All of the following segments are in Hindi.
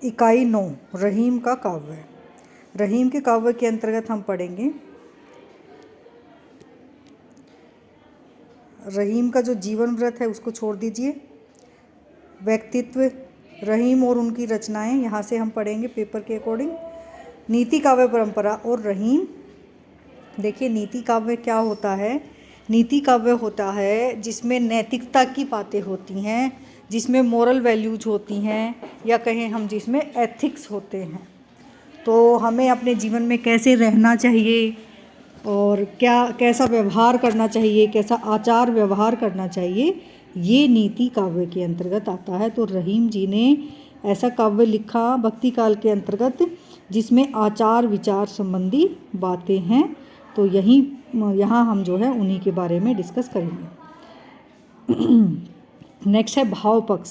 इकाई 9 रहीम का काव्य। रहीम के काव्य के अंतर्गत हम पढ़ेंगे रहीम का जो जीवन व्रत है उसको छोड़ दीजिए। व्यक्तित्व, रहीम और उनकी रचनाएं, यहाँ से हम पढ़ेंगे पेपर के अकॉर्डिंग। नीति काव्य परंपरा और रहीम। देखिए नीति काव्य क्या होता है। नीति काव्य होता है जिसमें नैतिकता की बातें होती हैं, जिसमें मोरल वैल्यूज होती हैं, या कहें हम जिसमें एथिक्स होते हैं। तो हमें अपने जीवन में कैसे रहना चाहिए और कैसा व्यवहार करना चाहिए, कैसा आचार व्यवहार करना चाहिए, ये नीति काव्य के अंतर्गत आता है। तो रहीम जी ने ऐसा काव्य लिखा भक्ति काल के अंतर्गत जिसमें आचार विचार संबंधी बातें हैं। तो यहाँ हम जो है उन्हीं के बारे में डिस्कस करेंगे। नेक्स्ट है भाव पक्ष।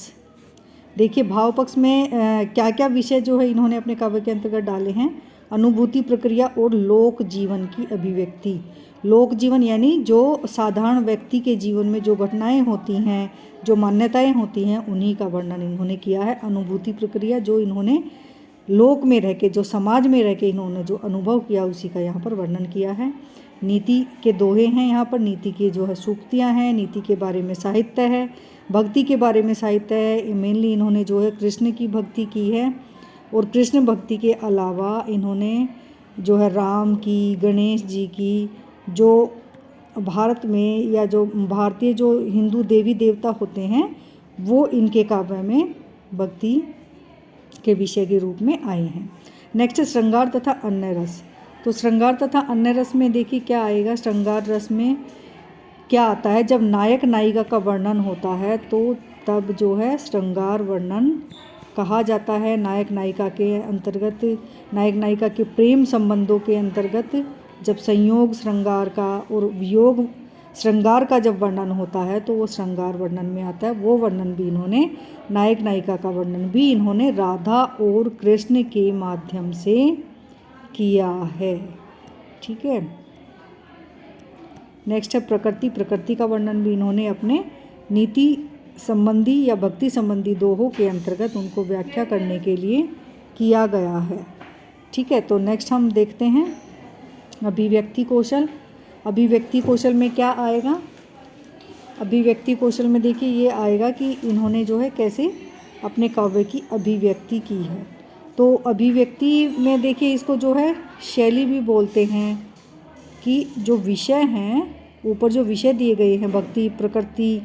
देखिए भाव पक्ष में क्या क्या विषय जो है इन्होंने अपने काव्य के अंतर्गत डाले हैं। अनुभूति प्रक्रिया और लोक जीवन की अभिव्यक्ति। लोक जीवन यानी जो साधारण व्यक्ति के जीवन में जो घटनाएं होती हैं, जो मान्यताएं होती हैं, उन्हीं का वर्णन इन्होंने किया है। अनुभूति प्रक्रिया जो इन्होंने लोक में रह के, जो समाज में रह के इन्होंने जो अनुभव किया, उसी का यहाँ पर वर्णन किया है। नीति के दोहे हैं यहाँ पर, नीति के जो है सूक्तियाँ हैं, नीति के बारे में साहित्य है, भक्ति के बारे में साहित्य है। मेनली इन्होंने जो है कृष्ण की भक्ति की है, और कृष्ण भक्ति के अलावा इन्होंने जो है राम की, गणेश जी की, जो भारत में या जो भारतीय जो हिंदू देवी देवता होते हैं, वो इनके काव्य में भक्ति के विषय के रूप में आए हैं। नेक्स्ट श्रृंगार तथा अन्य रस। तो श्रृंगार तथा अन्य रस में देखिए क्या आएगा। श्रृंगार रस में क्या आता है, जब नायक नायिका का वर्णन होता है तो तब जो है श्रृंगार वर्णन कहा जाता है। नायक नायिका के अंतर्गत, नायक नायिका के प्रेम संबंधों के अंतर्गत जब संयोग श्रृंगार का और वियोग श्रृंगार का जब वर्णन होता है तो वो श्रृंगार वर्णन में आता है। वो वर्णन भी इन्होंने, नायक नायिका का वर्णन भी इन्होंने राधा और कृष्ण के माध्यम से किया है। ठीक है। नेक्स्ट है प्रकृति। प्रकृति का वर्णन भी इन्होंने अपने नीति संबंधी या भक्ति संबंधी दोहों के अंतर्गत उनको व्याख्या करने के लिए किया गया है। ठीक है। तो नेक्स्ट हम देखते हैं अभिव्यक्ति कौशल। अभिव्यक्ति कौशल में क्या आएगा। अभिव्यक्ति कौशल में देखिए ये आएगा कि इन्होंने जो है कैसे अपने काव्य की अभिव्यक्ति की है। तो अभिव्यक्ति में देखिए इसको जो है शैली भी बोलते हैं, कि जो विषय हैं, ऊपर जो विषय दिए गए हैं भक्ति, प्रकृति,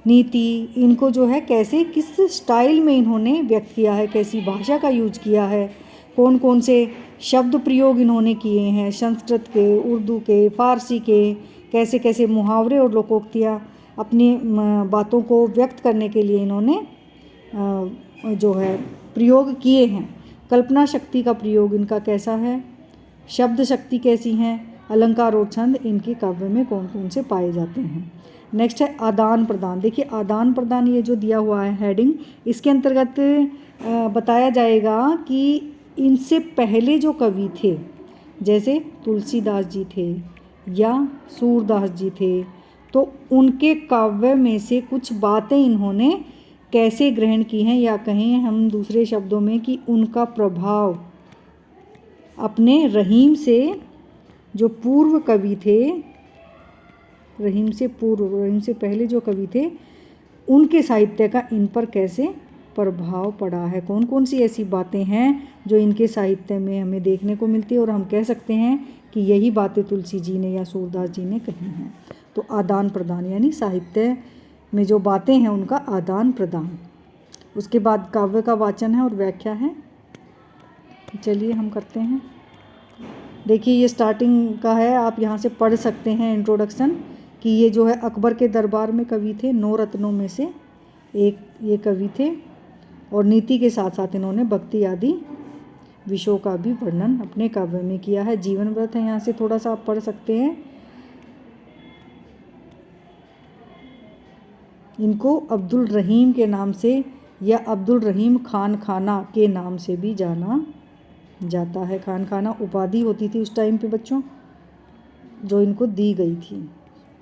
नीति, इनको जो है कैसे किस स्टाइल में इन्होंने व्यक्त किया है, कैसी भाषा का यूज किया है, कौन कौन से शब्द प्रयोग इन्होंने किए हैं, संस्कृत के, उर्दू के, फारसी के, कैसे कैसे मुहावरे और लोकोक्तियाँ अपनी बातों को व्यक्त करने के लिए इन्होंने जो है प्रयोग किए हैं। कल्पना शक्ति का प्रयोग इनका कैसा है, शब्द शक्ति कैसी हैं, अलंकार और छंद इनके काव्य में कौन कौन से पाए जाते हैं। नेक्स्ट है आदान प्रदान। देखिए आदान प्रदान ये जो दिया हुआ है हेडिंग, इसके अंतर्गत बताया जाएगा कि इनसे पहले जो कवि थे, जैसे तुलसीदास जी थे या सूरदास जी थे, तो उनके काव्य में से कुछ बातें इन्होंने कैसे ग्रहण की हैं, या कहें हम दूसरे शब्दों में कि उनका प्रभाव अपने रहीम से जो पूर्व कवि थे, रहीम से पहले जो कवि थे, उनके साहित्य का इन पर कैसे प्रभाव पड़ा है, कौन कौन सी ऐसी बातें हैं जो इनके साहित्य में हमें देखने को मिलती है और हम कह सकते हैं कि यही बातें तुलसी जी ने या सूरदास जी ने कही हैं। तो आदान प्रदान यानी साहित्य में जो बातें हैं उनका आदान प्रदान। उसके बाद काव्य का वाचन है और व्याख्या है। चलिए हम करते हैं। देखिए ये स्टार्टिंग का है, आप यहाँ से पढ़ सकते हैं इंट्रोडक्शन, कि ये जो है अकबर के दरबार में कवि थे, 9 रत्नों में से एक ये कवि थे, और नीति के साथ साथ इन्होंने भक्ति आदि विषयों का भी वर्णन अपने काव्य में किया है। जीवन व्रत है, यहाँ से थोड़ा सा आप पढ़ सकते हैं। इनको अब्दुल रहीम के नाम से या अब्दुल रहीम खान खाना के नाम से भी जाना जाता है। खान खाना उपाधि होती थी उस टाइम पे बच्चों, जो इनको दी गई थी।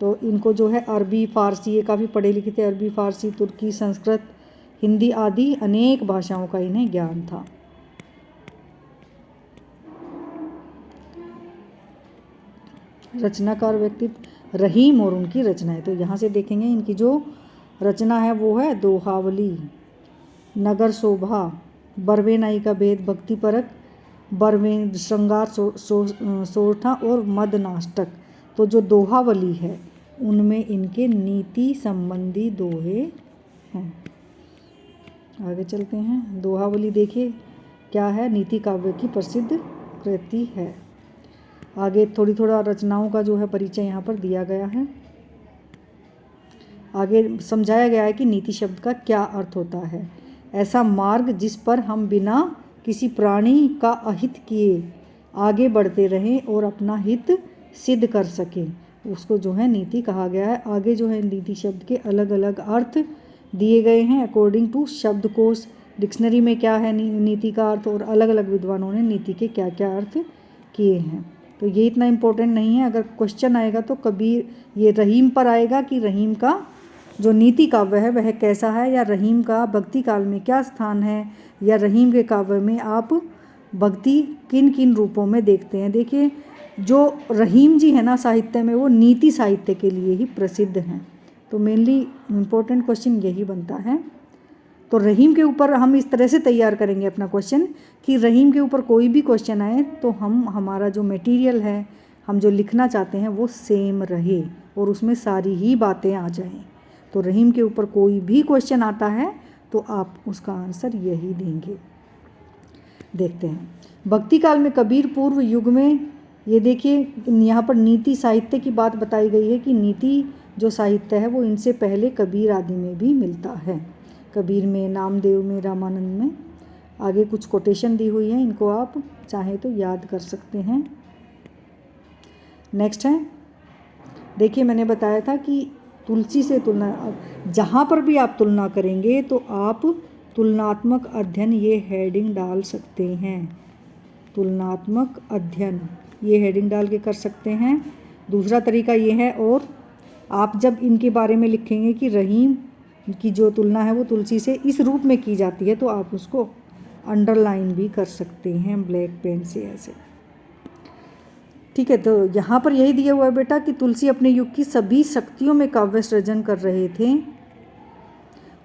तो इनको जो है अरबी, फ़ारसी, ये काफ़ी पढ़े लिखे थे, अरबी, फ़ारसी, तुर्की, संस्कृत, हिंदी आदि अनेक भाषाओं का इन्हें ज्ञान था। रचनाकार व्यक्तित्व रहीम और उनकी रचनाएं, तो यहाँ से देखेंगे इनकी जो रचना है वो है दोहावली, नगर शोभा, बरवे नाई का भेद, भक्ति परक, बरवे श्रृंगार सोरठा और मद नाटक। तो जो दोहावली है उनमें इनके नीति संबंधी दोहे हैं। आगे चलते हैं। दोहावली देखिए क्या है, नीति काव्य की प्रसिद्ध कृति है। आगे थोड़ा रचनाओं का जो है परिचय यहाँ पर दिया गया है। आगे समझाया गया है कि नीति शब्द का क्या अर्थ होता है। ऐसा मार्ग जिस पर हम बिना किसी प्राणी का अहित किए आगे बढ़ते रहें और अपना हित सिद्ध कर सकें, उसको जो है नीति कहा गया है। आगे जो है नीति शब्द के अलग अलग अर्थ दिए गए हैं अकॉर्डिंग टू शब्दकोश, डिक्शनरी में क्या है नीति का अर्थ, और अलग अलग विद्वानों ने नीति के क्या क्या अर्थ किए हैं। तो ये इतना इम्पोर्टेंट नहीं है। अगर क्वेश्चन आएगा तो कबीर ये रहीम पर आएगा कि रहीम का जो नीति काव्य है वह कैसा है, या रहीम का भक्ति काल में क्या स्थान है, या रहीम के काव्य में आप भक्ति किन किन रूपों में देखते हैं। देखिए जो रहीम जी है ना साहित्य में, वो नीति साहित्य के लिए ही प्रसिद्ध हैं। तो मेनली इम्पोर्टेंट क्वेश्चन यही बनता है। तो रहीम के ऊपर हम इस तरह से तैयार करेंगे अपना क्वेश्चन कि रहीम के ऊपर कोई भी क्वेश्चन आए तो हमारा जो मटेरियल है, हम जो लिखना चाहते हैं वो सेम रहे और उसमें सारी ही बातें आ जाएं। तो रहीम के ऊपर कोई भी क्वेश्चन आता है तो आप उसका आंसर यही देंगे। देखते हैं भक्ति काल में कबीर पूर्व युग में, ये देखिए यहाँ पर नीति साहित्य की बात बताई गई है कि नीति जो साहित्य है वो इनसे पहले कबीर आदि में भी मिलता है। कबीर में, नामदेव में, रामानंद में। आगे कुछ कोटेशन दी हुई है, इनको आप चाहें तो याद कर सकते हैं। नेक्स्ट है, देखिए मैंने बताया था कि तुलसी से तुलना, जहाँ पर भी आप तुलना करेंगे तो आप तुलनात्मक अध्ययन ये हेडिंग डाल सकते हैं। तुलनात्मक अध्ययन ये हेडिंग डाल के कर सकते हैं। दूसरा तरीका ये है, और आप जब इनके बारे में लिखेंगे कि रहीम की जो तुलना है वो तुलसी से इस रूप में की जाती है, तो आप उसको अंडरलाइन भी कर सकते हैं ब्लैक पेन से ऐसे। ठीक है, तो यहाँ पर यही दिया हुआ है बेटा कि तुलसी अपने युग की सभी शक्तियों में काव्य सृजन कर रहे थे,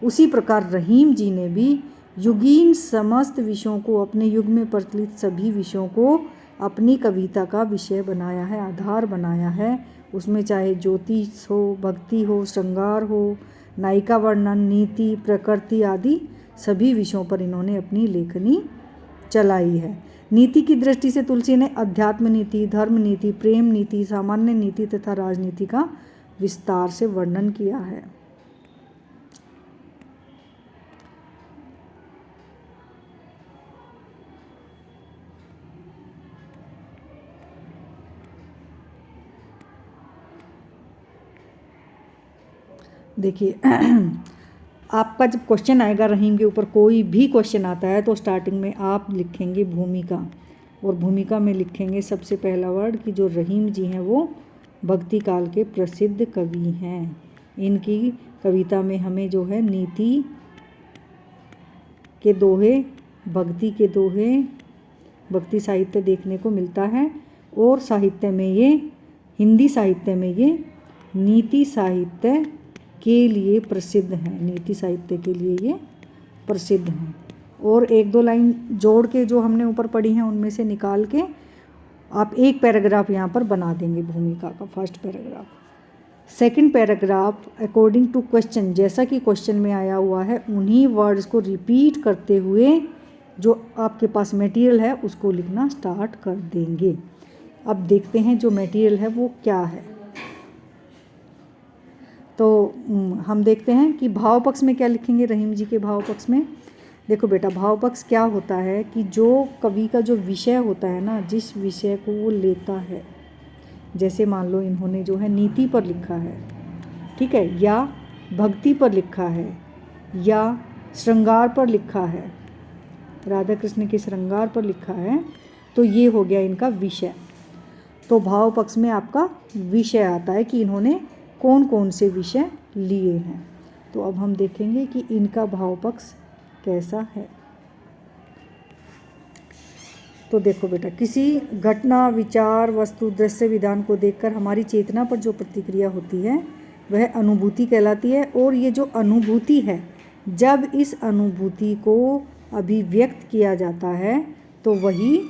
उसी प्रकार रहीम जी ने भी युगीन समस्त विषयों को, अपने युग में प्रचलित सभी विषयों को अपनी कविता का विषय बनाया है, आधार बनाया है। उसमें चाहे ज्योतिष हो, भक्ति हो, श्रृंगार हो, नायिका वर्णन, नीति, प्रकृति आदि सभी विषयों पर इन्होंने अपनी लेखनी चलाई है। नीति की दृष्टि से तुलसी ने अध्यात्म नीति, धर्म नीति, प्रेम नीति, सामान्य नीति तथा राजनीति का विस्तार से वर्णन किया है। देखिए आपका जब क्वेश्चन आएगा रहीम के ऊपर, कोई भी क्वेश्चन आता है तो स्टार्टिंग में आप लिखेंगे भूमिका, और भूमिका में लिखेंगे सबसे पहला वर्ड कि जो रहीम जी हैं वो भक्ति काल के प्रसिद्ध कवि हैं। इनकी कविता में हमें जो है नीति के दोहे, भक्ति के दोहे, भक्ति साहित्य देखने को मिलता है। और साहित्य में ये, हिंदी साहित्य में ये नीति साहित्य के लिए प्रसिद्ध हैं, नीति साहित्य के लिए ये प्रसिद्ध हैं। और एक दो लाइन जोड़ के जो हमने ऊपर पढ़ी हैं उनमें से निकाल के आप एक पैराग्राफ यहाँ पर बना देंगे भूमिका का, first paragraph. Second paragraph according to question, जैसा कि क्वेश्चन में आया हुआ है उन्हीं वर्ड्स को रिपीट करते हुए जो आपके पास मटेरियल है उसको लिखना स्टार्ट कर देंगे। अब देखते हैं जो मटेरियल है वो क्या है। तो हम देखते हैं कि भाव पक्ष में क्या लिखेंगे। रहीम जी के भाव पक्ष में देखो बेटा, भाव पक्ष क्या होता है कि जो कवि का जो विषय होता है ना, जिस विषय को वो लेता है, जैसे मान लो इन्होंने जो है नीति पर लिखा है, ठीक है, या भक्ति पर लिखा है, या श्रृंगार पर लिखा है, राधा कृष्ण के श्रृंगार पर लिखा है, तो ये हो गया इनका विषय। तो भाव पक्ष में आपका विषय आता है कि इन्होंने कौन कौन से विषय लिए हैं। तो अब हम देखेंगे कि इनका भाव पक्ष कैसा है। तो देखो बेटा, किसी घटना, विचार, वस्तु, दृश्य, विधान को देखकर हमारी चेतना पर जो प्रतिक्रिया होती है वह अनुभूति कहलाती है। और ये जो अनुभूति है, जब इस अनुभूति को अभिव्यक्त किया जाता है तो वही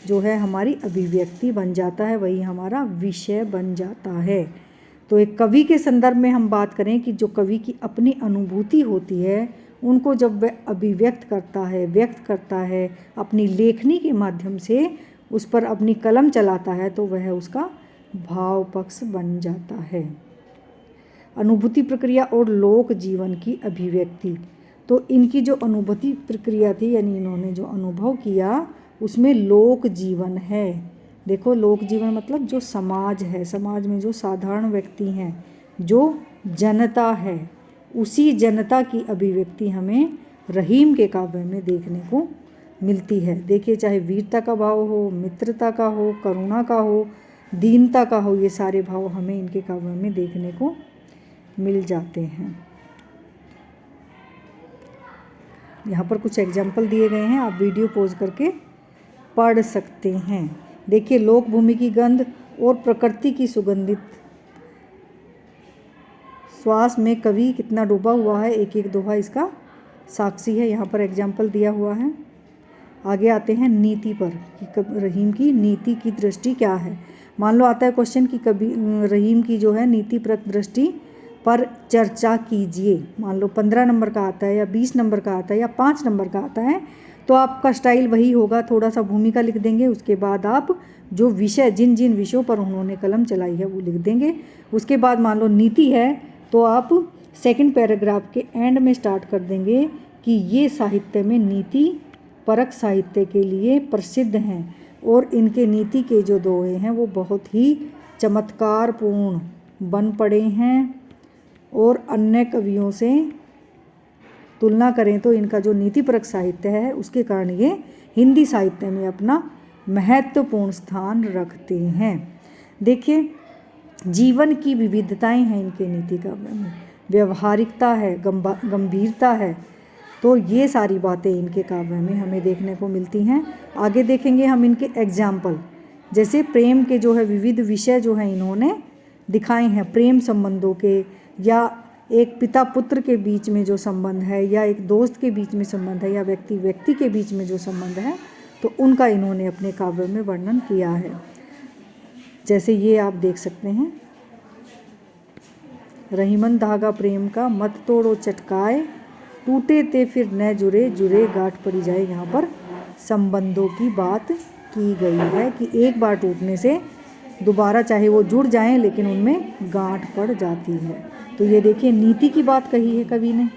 जो है हमारी अभिव्यक्ति बन जाता है, वही हमारा विषय बन जाता है। तो एक कवि के संदर्भ में हम बात करें कि जो कवि की अपनी अनुभूति होती है, उनको जब वह अभिव्यक्त करता है, व्यक्त करता है अपनी लेखनी के माध्यम से, उस पर अपनी कलम चलाता है, तो वह उसका भाव पक्ष बन जाता है। अनुभूति प्रक्रिया और लोक जीवन की अभिव्यक्ति। तो इनकी जो अनुभूति प्रक्रिया थी, यानी इन्होंने जो अनुभव किया, उसमें लोक जीवन है। देखो, लोक जीवन मतलब जो समाज है, समाज में जो साधारण व्यक्ति हैं, जो जनता है, उसी जनता की अभिव्यक्ति हमें रहीम के काव्य में देखने को मिलती है। देखिए, चाहे वीरता का भाव हो, मित्रता का हो, करुणा का हो, दीनता का हो, ये सारे भाव हमें इनके काव्य में देखने को मिल जाते हैं। यहाँ पर कुछ एग्जाम्पल दिए गए हैं, आप वीडियो पॉज करके पढ़ सकते हैं। देखिए, लोक भूमि की गंध और प्रकृति की सुगंधित श्वास में कवि कितना डूबा हुआ है, एक एक दोहा इसका साक्षी है। यहाँ पर एग्जाम्पल दिया हुआ है। आगे आते हैं नीति पर कि रहीम की नीति की दृष्टि क्या है। मान लो आता है क्वेश्चन कि कभी रहीम की जो है नीतिपरक दृष्टि पर चर्चा कीजिए। मान लो 15 नंबर का आता है या 20 नंबर का आता है या 5 नंबर का आता है, तो आपका स्टाइल वही होगा, थोड़ा सा भूमिका लिख देंगे, उसके बाद आप जो विषय, जिन जिन विषयों पर उन्होंने कलम चलाई है वो लिख देंगे। उसके बाद मान लो नीति है, तो आप सेकंड पैराग्राफ के एंड में स्टार्ट कर देंगे कि ये साहित्य में नीति परक साहित्य के लिए प्रसिद्ध हैं और इनके नीति के जो दोहे हैं वो बहुत ही चमत्कारपूर्ण बन पड़े हैं, और अन्य कवियों से तुलना करें तो इनका जो नीतिपरक साहित्य है उसके कारण ये हिंदी साहित्य में अपना महत्वपूर्ण स्थान रखते हैं। देखिए, जीवन की विविधताएं हैं इनके नीति काव्य में, व्यवहारिकता है, गंभीरता है, तो ये सारी बातें इनके काव्य में हमें देखने को मिलती हैं। आगे देखेंगे हम इनके एग्जाम्पल, जैसे प्रेम के जो है विविध विषय जो हैं इन्होंने दिखाए हैं, प्रेम संबंधों के, या एक पिता पुत्र के बीच में जो संबंध है, या एक दोस्त के बीच में संबंध है, या व्यक्ति व्यक्ति के बीच में जो संबंध है, तो उनका इन्होंने अपने काव्य में वर्णन किया है। जैसे ये आप देख सकते हैं, रहीमन धागा प्रेम का मत तोड़ो चटकाए, टूटे ते फिर न जुड़े, जुड़े गांठ पड़ी जाए। यहाँ पर संबंधों की बात की गई है कि एक बार टूटने से दोबारा चाहे वो जुड़ जाएं, लेकिन उनमें गांठ पड़ जाती है। तो ये देखिए, नीति की बात कही है कवि ने,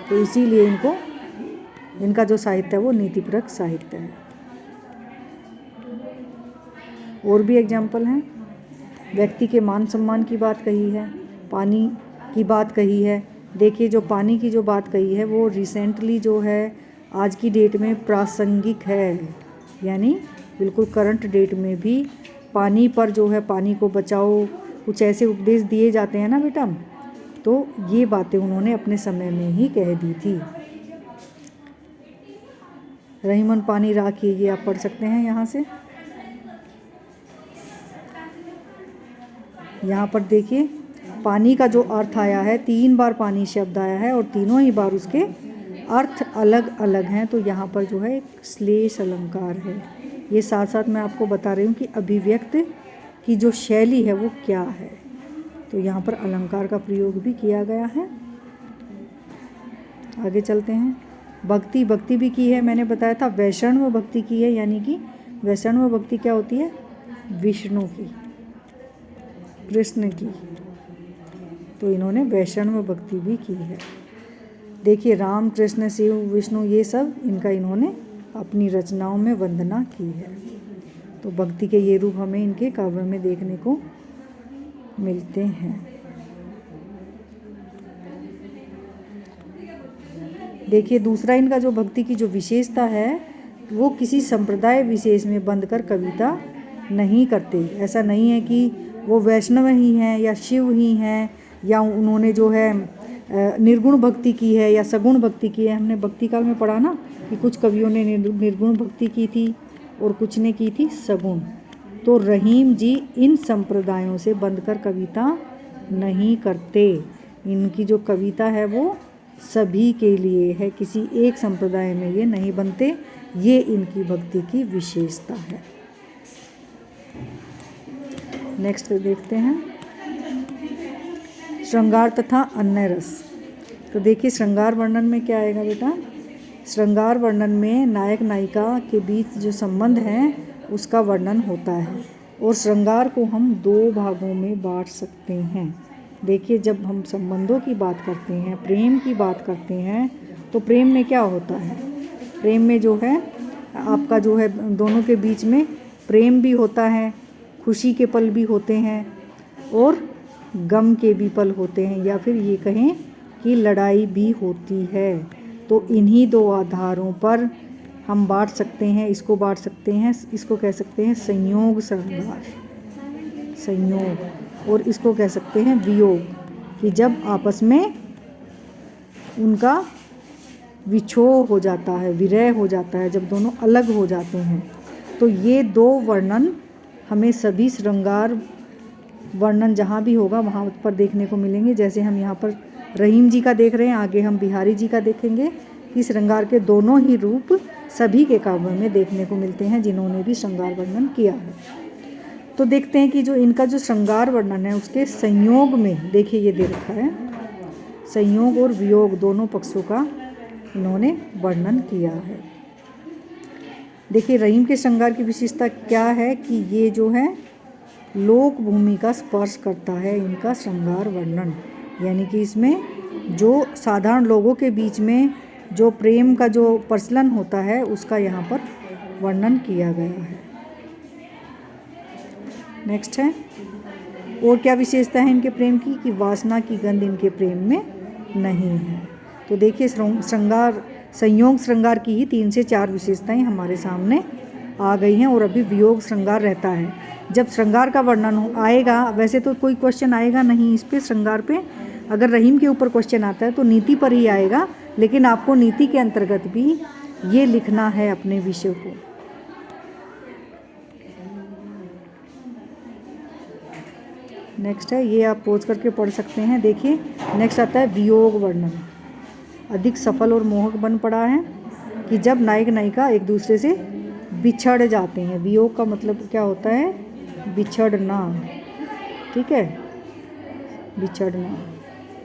तो इसीलिए इनका जो साहित्य है वो नीतिपरक साहित्य है। और भी एग्जाम्पल हैं, व्यक्ति के मान सम्मान की बात कही है, पानी की बात कही है। देखिए, जो पानी की जो बात कही है वो रिसेंटली जो है आज की डेट में प्रासंगिक है, यानी बिल्कुल करंट डेट में भी पानी पर जो है, पानी को बचाओ, कुछ ऐसे उपदेश दिए जाते हैं ना बेटा, तो ये बातें उन्होंने अपने समय में ही कह दी थी। रहीमन पानी राखिए, ये आप पढ़ सकते हैं यहाँ से। यहाँ पर देखिए, पानी का जो अर्थ आया है, 3 बार पानी शब्द आया है और तीनों ही बार उसके अर्थ अलग अलग हैं। तो यहाँ पर जो है एक श्लेष अलंकार है। ये साथ साथ मैं आपको बता रही हूँ कि अभिव्यक्त की जो शैली है वो क्या है। तो यहाँ पर अलंकार का प्रयोग भी किया गया है। आगे चलते हैं। भक्ति भी की है, मैंने बताया था वैष्णव भक्ति की है, यानी कि वैष्णव भक्ति क्या होती है, विष्णु की, कृष्ण की। तो इन्होंने वैष्णव भक्ति भी की है। देखिए, राम, कृष्ण, शिव, विष्णु, ये सब इन्होंने अपनी रचनाओं में वंदना की है। तो भक्ति के ये रूप हमें इनके काव्य में देखने को मिलते हैं। देखिए, दूसरा इनका जो भक्ति की जो विशेषता है वो किसी संप्रदाय विशेष में बंध कर कविता नहीं करते। ऐसा नहीं है कि वो वैष्णव ही हैं या शिव ही हैं या उन्होंने जो है निर्गुण भक्ति की है या सगुण भक्ति की है। हमने भक्ति काल में पढ़ा ना कि कुछ कवियों ने निर्गुण भक्ति की थी और कुछ ने की थी सगुण। तो रहीम जी इन संप्रदायों से बंधकर कविता नहीं करते। इनकी जो कविता है वो सभी के लिए है, किसी एक संप्रदाय में ये नहीं बनते। ये इनकी भक्ति की विशेषता है। नेक्स्ट देखते हैं श्रृंगार तथा अन्य रस। तो देखिए श्रृंगार वर्णन में क्या आएगा बेटा। श्रृंगार वर्णन में नायक नायिका के बीच जो संबंध है उसका वर्णन होता है। और श्रृंगार को हम 2 भागों में बांट सकते हैं। देखिए जब हम संबंधों की बात करते हैं, प्रेम की बात करते हैं, तो प्रेम में क्या होता है। प्रेम में जो है आपका जो है दोनों के बीच में प्रेम भी होता है, खुशी के पल भी होते हैं और गम के भी पल होते हैं, या फिर ये कहें कि लड़ाई भी होती है। तो इन्हीं 2 आधारों पर हम बांट सकते हैं। इसको बांट सकते हैं, इसको कह सकते हैं संयोग श्रृंगार, संयोग, और इसको कह सकते हैं वियोग, कि जब आपस में उनका विछोह हो जाता है, विरह हो जाता है, जब दोनों अलग हो जाते हैं। तो ये 2 वर्णन हमें सभी श्रृंगार वर्णन जहाँ भी होगा वहाँ पर देखने को मिलेंगे। जैसे हम यहाँ पर रहीम जी का देख रहे हैं, आगे हम बिहारी जी का देखेंगे कि श्रृंगार के दोनों ही रूप सभी के काव्यों में देखने को मिलते हैं जिन्होंने भी श्रृंगार वर्णन किया है। तो देखते हैं कि जो इनका जो श्रृंगार वर्णन है उसके संयोग में देखिए ये दे रखा है, संयोग और वियोग दोनों पक्षों का इन्होंने वर्णन किया है। देखिए रहीम के श्रृंगार की विशेषता क्या है कि ये जो है लोक भूमि का स्पर्श करता है इनका श्रृंगार वर्णन, यानी कि इसमें जो साधारण लोगों के बीच में जो प्रेम का जो प्रचलन होता है उसका यहाँ पर वर्णन किया गया है। नेक्स्ट है और क्या विशेषता है इनके प्रेम की कि वासना की गंध इनके प्रेम में नहीं है। तो देखिए श्रृंगार संयोग श्रृंगार की ही 3 से 4 विशेषताएं हमारे सामने आ गई हैं और अभी वियोग श्रृंगार रहता है। जब श्रृंगार का वर्णन आएगा, वैसे तो कोई क्वेश्चन आएगा नहीं इस पे श्रृंगार पे, अगर रहीम के ऊपर क्वेश्चन आता है तो नीति पर ही आएगा, लेकिन आपको नीति के अंतर्गत भी ये लिखना है अपने विषय को। नेक्स्ट है, ये आप पोज करके पढ़ सकते हैं। देखिए नेक्स्ट आता है वियोग वर्णन। अधिक सफल और मोहक बन पड़ा है कि जब नायक नायिका एक दूसरे से बिछड़ जाते हैं। वियोग का मतलब क्या होता है, बिछड़ना, ठीक है, बिछड़ना।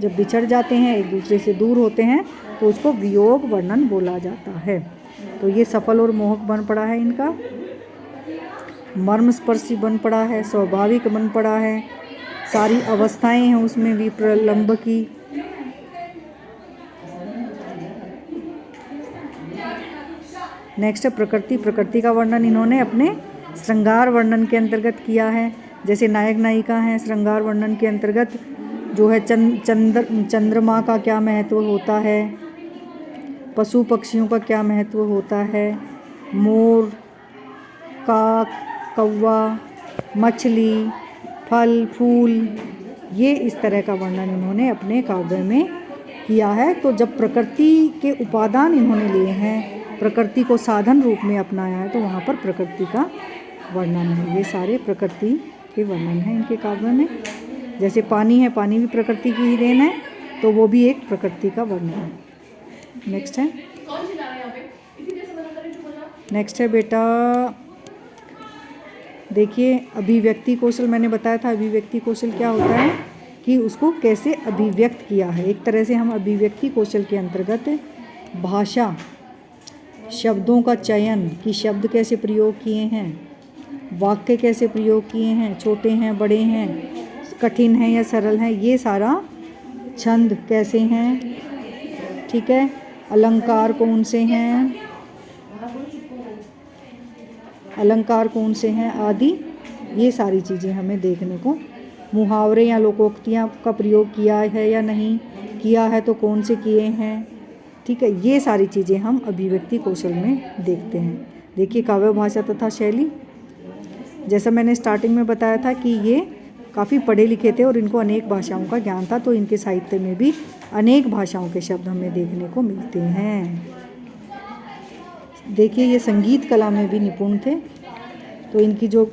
जब बिछड़ जाते हैं, एक दूसरे से दूर होते हैं, तो उसको वियोग वर्णन बोला जाता है। तो ये सफल और मोहक बन पड़ा है इनका, मर्मस्पर्शी बन पड़ा है, स्वाभाविक बन पड़ा है, सारी अवस्थाएं हैं उसमें विप्रलंब की। नेक्स्ट है प्रकृति। प्रकृति का वर्णन इन्होंने अपने श्रृंगार वर्णन के अंतर्गत किया है। जैसे नायक नायिका हैं, श्रृंगार वर्णन के अंतर्गत जो है चंद्रमा का क्या महत्व होता है, पशु पक्षियों का क्या महत्व होता है, मोर, काक, कौवा, मछली, फल फूल, ये इस तरह का वर्णन इन्होंने अपने काव्य में किया है। तो जब प्रकृति के उपादान इन्होंने लिए हैं, प्रकृति को साधन रूप में अपनाया है, तो वहाँ पर प्रकृति का वर्णन है। ये सारे प्रकृति के वर्णन हैं इनके काव्य में। जैसे पानी है, पानी भी प्रकृति की ही देन है, तो वो भी एक प्रकृति का वर्णन है। नेक्स्ट है, नेक्स्ट है बेटा, देखिए अभिव्यक्ति कौशल। मैंने बताया था अभिव्यक्ति कौशल क्या होता है कि उसको कैसे अभिव्यक्त किया है। एक तरह से हम अभिव्यक्ति कौशल के अंतर्गत भाषा, शब्दों का चयन कि शब्द कैसे प्रयोग किए हैं, वाक्य कैसे प्रयोग किए हैं, छोटे हैं बड़े हैं, कठिन है या सरल है, ये सारा, छंद कैसे हैं, ठीक है, अलंकार कौन से हैं, अलंकार कौन से हैं आदि, ये सारी चीज़ें हमें देखने को, मुहावरे या लोकोक्तियाँ का प्रयोग किया है या नहीं किया है तो कौन से किए हैं, ठीक है, ये सारी चीज़ें हम अभिव्यक्ति कौशल में देखते हैं। देखिए काव्य भाषा तथा शैली, जैसा मैंने स्टार्टिंग में बताया था कि ये काफ़ी पढ़े लिखे थे और इनको अनेक भाषाओं का ज्ञान था, तो इनके साहित्य में भी अनेक भाषाओं के शब्द हमें देखने को मिलते हैं। देखिए ये संगीत कला में भी निपुण थे, तो इनकी जो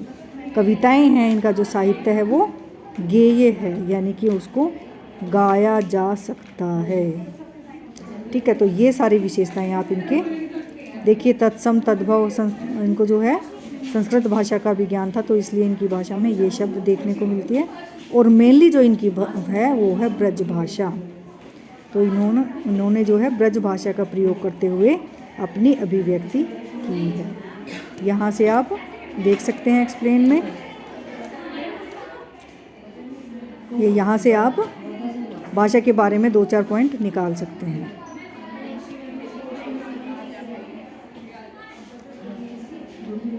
कविताएं हैं, इनका जो साहित्य है वो गेय है, यानी कि उसको गाया जा सकता है। ठीक है, तो ये सारी विशेषताएं आप इनके देखिए। तत्सम तद्भव, इनको जो है संस्कृत भाषा का भी ज्ञान था, तो इसलिए इनकी भाषा में ये शब्द देखने को मिलती है। और मेनली जो इनकी है वो है ब्रज भाषा, तो इन्होंने जो है ब्रज भाषा का प्रयोग करते हुए अपनी अभिव्यक्ति की है। यहाँ से आप देख सकते हैं एक्सप्लेन में, ये यहाँ से आप भाषा के बारे में 2-4 पॉइंट निकाल सकते हैं।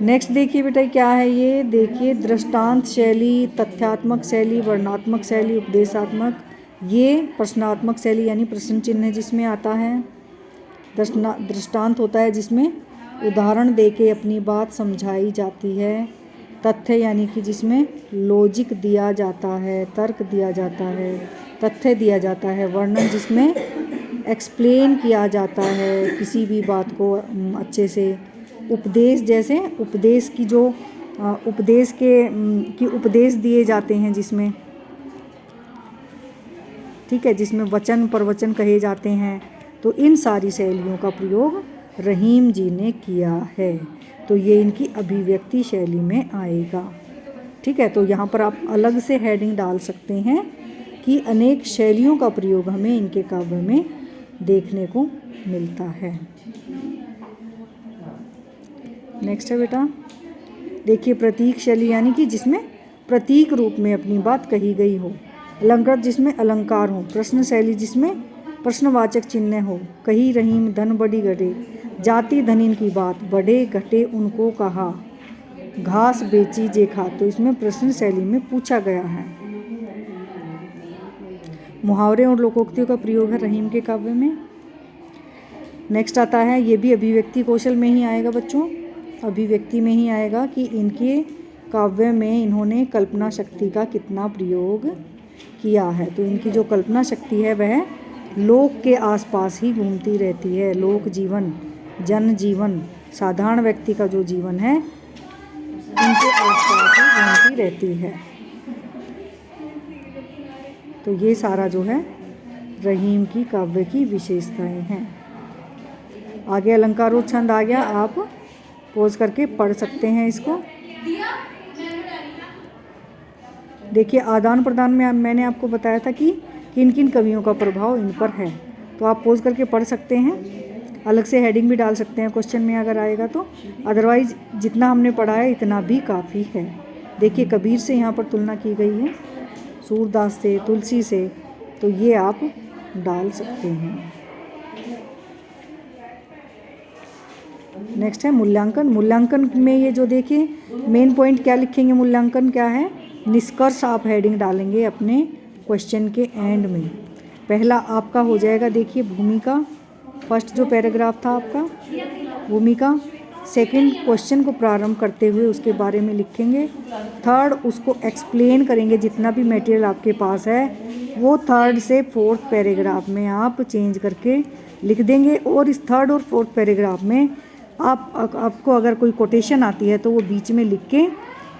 नेक्स्ट देखिए बेटा क्या है, ये देखिए दृष्टांत शैली, तथ्यात्मक शैली, वर्णनात्मक शैली, उपदेशात्मक, ये प्रश्नात्मक शैली यानी प्रश्न चिन्ह जिसमें आता है। दृष्टांत होता है जिसमें उदाहरण देके अपनी बात समझाई जाती है। तथ्य यानी कि जिसमें लॉजिक दिया जाता है, तर्क दिया जाता है, तथ्य दिया जाता है। वर्णन जिसमें एक्सप्लेन किया जाता है किसी भी बात को अच्छे से। उपदेश जैसे उपदेश की जो उपदेश दिए जाते हैं जिसमें, ठीक है, जिसमें वचन प्रवचन कहे जाते हैं। तो इन सारी शैलियों का प्रयोग रहीम जी ने किया है, तो ये इनकी अभिव्यक्ति शैली में आएगा। ठीक है, तो यहाँ पर आप अलग से हेडिंग डाल सकते हैं कि अनेक शैलियों का प्रयोग हमें इनके काव्य में देखने को मिलता है। नेक्स्ट है बेटा, देखिए प्रतीक शैली यानी कि जिसमें प्रतीक रूप में अपनी बात कही गई हो। अलंकृत जिसमें अलंकार हो। प्रश्न शैली जिसमें प्रश्नवाचक चिन्ह हो। कही रहीम धन बड़ी घटे, जाति धनिन की बात, बढ़े घटे उनको कहा, घास बेची जे खा, तो इसमें प्रश्न शैली में पूछा गया है। मुहावरे और लोकोक्तियों का प्रयोग है रहीम के काव्य में। नेक्स्ट आता है, ये भी अभिव्यक्ति कौशल में ही आएगा बच्चों, अभिव्यक्ति में ही आएगा कि इनके काव्य में इन्होंने कल्पना शक्ति का कितना प्रयोग किया है। तो इनकी जो कल्पना शक्ति है वह लोक के आसपास ही घूमती रहती है। लोक जीवन, जन जीवन, साधारण व्यक्ति का जो जीवन है इनके आसपास ही घूमती रहती है। तो ये सारा जो है रहीम की काव्य की विशेषताएं हैं। आगे अलंकारों छंद आ गया, आप पोज करके पढ़ सकते हैं इसको। देखिए आदान प्रदान में मैंने आपको बताया था कि किन किन कवियों का प्रभाव इन पर है, तो आप पोज करके पढ़ सकते हैं। अलग से हेडिंग भी डाल सकते हैं क्वेश्चन में अगर आएगा तो, अदरवाइज जितना हमने पढ़ा है इतना भी काफ़ी है। देखिए कबीर से यहाँ पर तुलना की गई है, सूरदास से, तुलसी से, तो ये आप डाल सकते हैं। नेक्स्ट है मूल्यांकन। मूल्यांकन में ये जो देखिए मेन पॉइंट क्या लिखेंगे, मूल्यांकन क्या है, निष्कर्ष आप हेडिंग डालेंगे अपने क्वेश्चन के एंड में। पहला आपका हो जाएगा देखिए भूमिका, फर्स्ट जो पैराग्राफ था आपका भूमिका। सेकंड क्वेश्चन को प्रारंभ करते हुए उसके बारे में लिखेंगे। थर्ड उसको एक्सप्लेन करेंगे, जितना भी मटेरियल आपके पास है वो थर्ड से फोर्थ पैराग्राफ में आप चेंज करके लिख देंगे। और इस थर्ड और फोर्थ पैराग्राफ में आपको अगर कोई कोटेशन आती है तो वो बीच में लिख के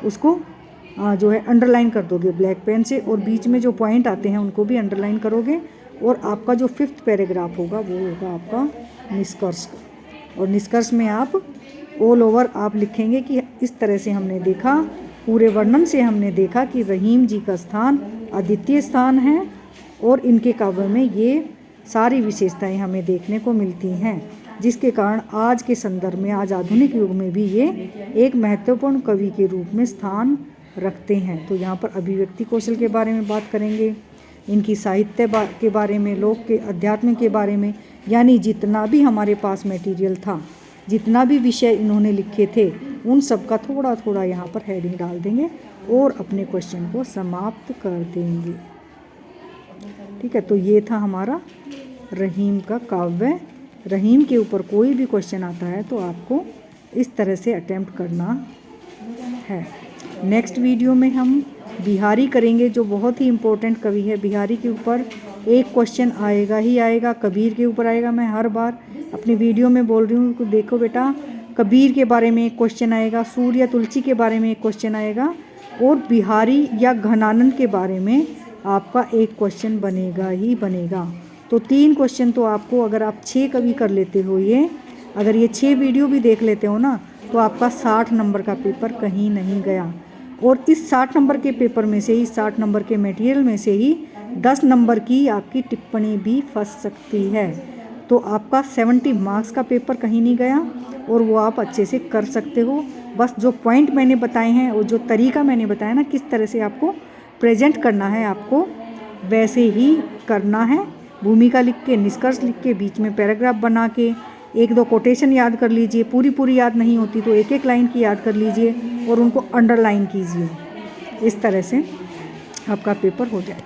उसको जो है अंडरलाइन कर दोगे ब्लैक पेन से, और बीच में जो पॉइंट आते हैं उनको भी अंडरलाइन करोगे। और आपका जो फिफ्थ पैराग्राफ होगा वो होगा आपका निष्कर्ष, और निष्कर्ष में आप ऑल ओवर आप लिखेंगे कि इस तरह से हमने देखा, पूरे वर्णन से हमने देखा कि रहीम जी का स्थान अद्वितीय स्थान है और इनके काव्य में ये सारी विशेषताएं हमें देखने को मिलती हैं, जिसके कारण आज के संदर्भ में, आज आधुनिक युग में भी ये एक महत्वपूर्ण कवि के रूप में स्थान रखते हैं। तो यहाँ पर अभिव्यक्ति कौशल के बारे में बात करेंगे, इनकी साहित्य के बारे में, लोक के अध्यात्म के बारे में, यानी जितना भी हमारे पास मटेरियल था, जितना भी विषय इन्होंने लिखे थे, उन सब का थोड़ा थोड़ा यहाँ पर हेडिंग डाल देंगे और अपने क्वेश्चन को समाप्त कर देंगे। ठीक है, तो ये था हमारा रहीम का काव्य। रहीम के ऊपर कोई भी क्वेश्चन आता है तो आपको इस तरह से अटेम्प्ट करना है। नेक्स्ट वीडियो में हम बिहारी करेंगे, जो बहुत ही इम्पोर्टेंट कवि है। बिहारी के ऊपर एक क्वेश्चन आएगा ही आएगा, कबीर के ऊपर आएगा। मैं हर बार अपनी वीडियो में बोल रही हूँ, देखो बेटा, कबीर के बारे में एक क्वेश्चन आएगा, सूर्य या तुलसी के बारे में एक क्वेश्चन आएगा, और बिहारी या घनानंद के बारे में आपका एक क्वेश्चन बनेगा ही बनेगा। तो 3 क्वेश्चन तो आपको, अगर आप 6 कवि कर लेते हो, ये अगर ये 6 वीडियो भी देख लेते हो ना, तो आपका 60 नंबर का पेपर कहीं नहीं गया। और इस 60 नंबर के पेपर में से ही, 60 नंबर के मटेरियल में से ही 10 नंबर की आपकी टिप्पणी भी फंस सकती है। तो आपका 70 मार्क्स का पेपर कहीं नहीं गया, और वो आप अच्छे से कर सकते हो। बस जो पॉइंट मैंने बताए हैं और जो तरीका मैंने बताया ना, किस तरह से आपको प्रेजेंट करना है, आपको वैसे ही करना है। भूमिका लिख के, निष्कर्ष लिख के, बीच में पैराग्राफ बना के, 1-2 कोटेशन याद कर लीजिए। पूरी याद नहीं होती तो एक लाइन की याद कर लीजिए और उनको अंडरलाइन कीजिए। इस तरह से आपका पेपर हो जाए।